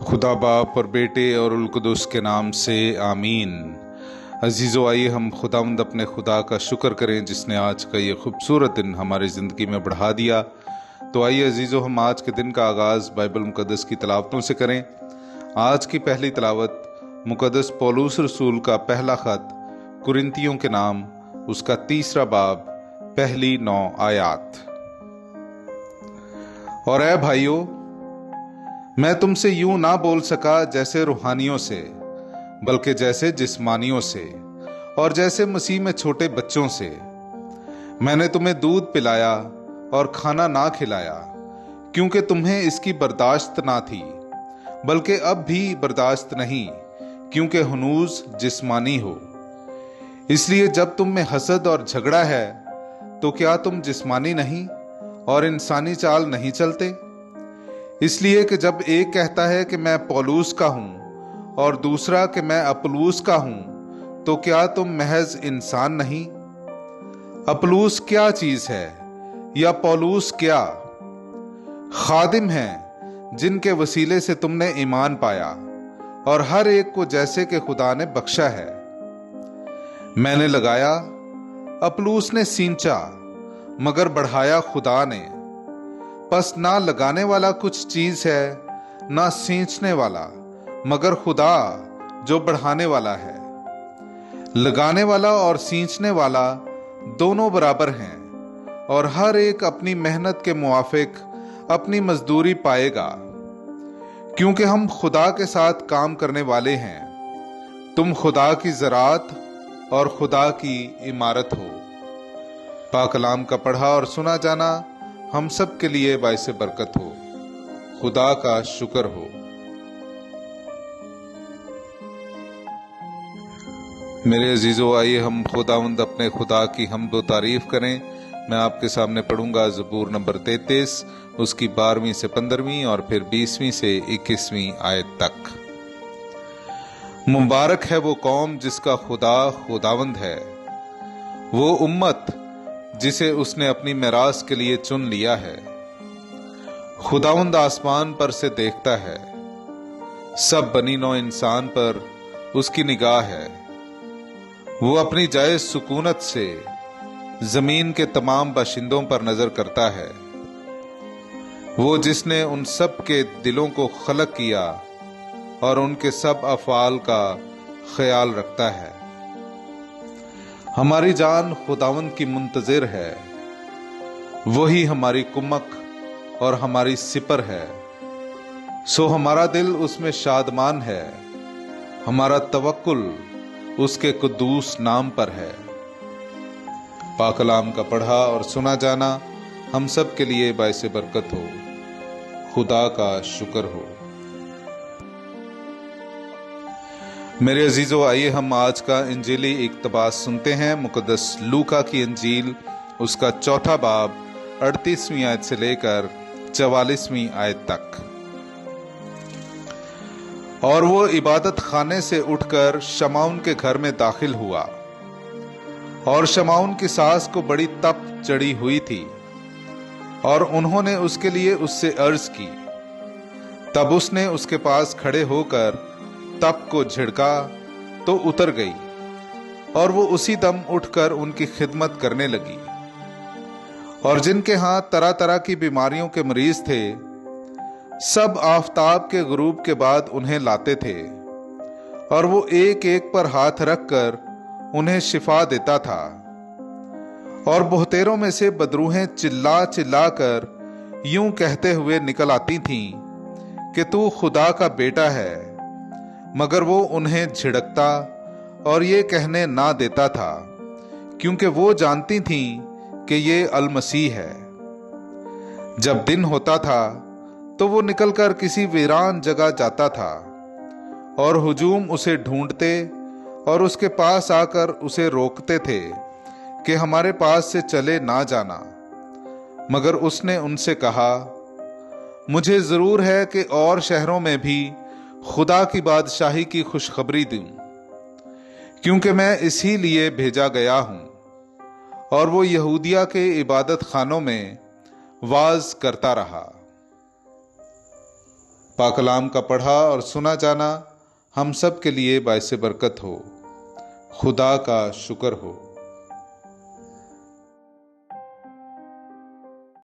खुदा बाप और बेटे और उल कुदुस के नाम से आमीन। अजीज़ो, आइए हम खुदावंद अपने खुदा का शुक्र करें जिसने आज का ये खूबसूरत दिन हमारी ज़िंदगी में बढ़ा दिया। तो आइए अजीज़ो, हम आज के दिन का आगाज़ बाइबल मुक़द्दस की तलावतों से करें। आज की पहली तलावत मुक़द्दस पौलुस रसूल का पहला ख़त कुरिन्थियों के नाम, उसका 3 बाब, पहली 9 आयात। और ऐ भाइयों, मैं तुमसे यूं ना बोल सका जैसे रूहानियों से, बल्कि जैसे जिस्मानियों से और जैसे मसीह में छोटे बच्चों से। मैंने तुम्हें दूध पिलाया और खाना ना खिलाया, क्योंकि तुम्हें इसकी बर्दाश्त ना थी, बल्कि अब भी बर्दाश्त नहीं, क्योंकि हनूज जिस्मानी हो। इसलिए जब तुम में हसद और झगड़ा है, तो क्या तुम जिस्मानी नहीं और इंसानी चाल नहीं चलते? इसलिए कि जब एक कहता है कि मैं पौलुस का हूं और दूसरा कि मैं अपुल्लोस का हूं, तो क्या तुम महज इंसान नहीं? अपुल्लोस क्या चीज है या पौलुस क्या? खादिम हैं जिनके वसीले से तुमने ईमान पाया, और हर एक को जैसे कि खुदा ने बख्शा है। मैंने लगाया, अपुल्लोस ने सींचा, मगर बढ़ाया खुदा ने। बस ना लगाने वाला कुछ चीज है, ना सींचने वाला, मगर खुदा जो बढ़ाने वाला है। लगाने वाला और सींचने वाला दोनों बराबर हैं, और हर एक अपनी मेहनत के मुआफिक अपनी मजदूरी पाएगा, क्योंकि हम खुदा के साथ काम करने वाले हैं। तुम खुदा की ज़राअत और खुदा की इमारत हो। पाक कलाम का पढ़ा और सुना जाना हम सब के लिए बाइस बरकत हो। खुदा का शुक्र हो। मेरे अजीजों, आइए हम खुदावंद अपने खुदा की हम्द व तारीफ करें। मैं आपके सामने पढ़ूंगा ज़बूर नंबर 33, उसकी 12वीं से 15वीं और फिर 20वीं से 21वीं आयत तक। मुबारक है वो कौम जिसका खुदा खुदावंद है, वो उम्मत जिसे उसने अपनी मिरास के लिए चुन लिया है। खुदावंद आसमान पर से देखता है, सब बनी नौ इंसान पर उसकी निगाह है। वो अपनी जायज सुकूनत से जमीन के तमाम बाशिंदों पर नजर करता है। वो जिसने उन सब के दिलों को खलक किया और उनके सब अफआल का ख्याल रखता है। हमारी जान खुदावंद की मुंतजिर है, वही हमारी कुमक और हमारी सिपर है। सो हमारा दिल उसमें शादमान है, हमारा तवक्कुल उसके कुद्दूस नाम पर है। पाक कलाम का पढ़ा और सुना जाना हम सब के लिए बाइस बरकत हो। खुदा का शुक्र हो। मेरे अजीजों, आइए हम आज का इंजीली इक्तबास सुनते हैं। मुकद्दस लूका की इंजील, उसका 4 बाब, 38वीं आयत से लेकर 44वीं आयत तक। और वो इबादत खाने से उठकर शमाउन के घर में दाखिल हुआ, और शमाउन की सास को बड़ी तप चढ़ी हुई थी, और उन्होंने उसके लिए उससे अर्ज की। तब उसने उसके पास खड़े होकर तप को झिड़का तो उतर गई, और वो उसी दम उठकर उनकी खिदमत करने लगी। और जिनके हाथ तरह तरह की बीमारियों के मरीज थे, सब आफताब के गुरूब के बाद उन्हें लाते थे, और वो एक एक पर हाथ रखकर उन्हें शिफा देता था। और बहुतेरों में से बदरूहें चिल्ला चिल्ला कर यूं कहते हुए निकल आती थीं कि तू खुदा का बेटा है, मगर वो उन्हें झिड़कता और ये कहने ना देता था, क्योंकि वो जानती थीं कि ये अल मसीह है। जब दिन होता था तो वो निकलकर किसी वीरान जगह जाता था, और हुजूम उसे ढूंढते और उसके पास आकर उसे रोकते थे कि हमारे पास से चले ना जाना। मगर उसने उनसे कहा, मुझे जरूर है कि और शहरों में भी खुदा की बादशाही की खुशखबरी दूं, क्योंकि मैं इसी लिए भेजा गया हूं। और वो यहूदिया के इबादत खानों में वाज करता रहा। पाकलाम का पढ़ा और सुना जाना हम सब के लिए बाइसे बरकत हो। खुदा का शुक्र हो।